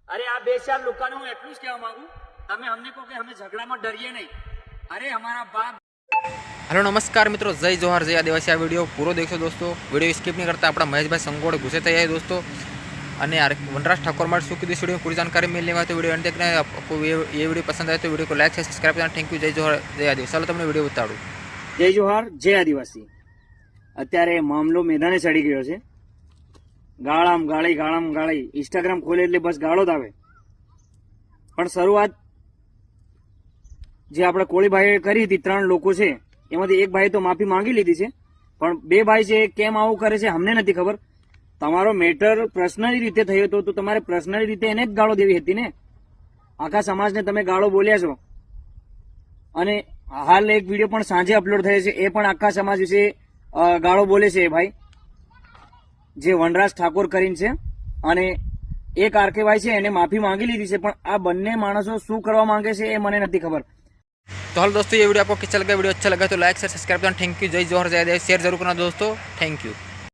अरे आ बे चार लोकाने हूँ एटलू ज कहेवा मांगू तमे हमने को के हमें झगड़ा में डरिए नहीं। अरे हमारा बाप। हेलो नमस्कार मित्रों, जय जोहार जय आदिवासी। आ वीडियो पूरा देखो दोस्तों, वीडियो स्किप नहीं करता। अपना महेश भाई संगोड़े घुसे तैयार है दोस्तों। અને વનરાજ ઠાકોર માટે શું કીધું वीडियो पूरी जानकारी मिलने वाली तो वीडियो अंत देखना। आपको ये वीडियो पसंद आए तो वीडियो को लाइक से सब्सक्राइब करना। Thank you. जय जोहार जय आदिवासी। ચાલો તમને વિડીયો બતાડું। जय जोहार जय आदिवासी। અત્યારે મામલો મેદાને ચડી ગયો છે। ગાળામ ગાળી ઇન્સ્ટાગ્રામ ખોલે એટલે બસ ગાળો જ આવે। પણ શરૂઆત જે આપણે કોળીભાઈએ કરી હતી, 3 લોકો છે એમાંથી એક ભાઈ તો માફી માંગી લીધી છે, પણ 2 ભાઈ છે કેમ આવું કરે છે અમને નથી ખબર। તમારો મેટર પર્સનલી રીતે થયો હતો તો તમારે પર્સનલી રીતે એને જ ગાળો દેવી હતી ને। આખા સમાજને તમે ગાળો બોલ્યા છો અને હાલ એક વિડીયો પણ સાંજે અપલોડ થયો છે, એ પણ આખા સમાજ વિશે ગાળો બોલે છે। એ ભાઈ જે વનરાજ ઠાકોર કરીને છે અને એક આરકે ભાઈ છે એને માફી માંગી લીધી છે, પણ આ બંને માણસો શું કરવા માંગે છે એ મને નથી ખબર। तो हाल दोस्तों, ये वीडियो आपको कैसा लगा? वीडियो अच्छा लगा तो लाइक से सब्सक्राइब करना। Thank you. जय जोहार जय आदिवासी। शेयर जरूर करना दोस्तों। Thank you.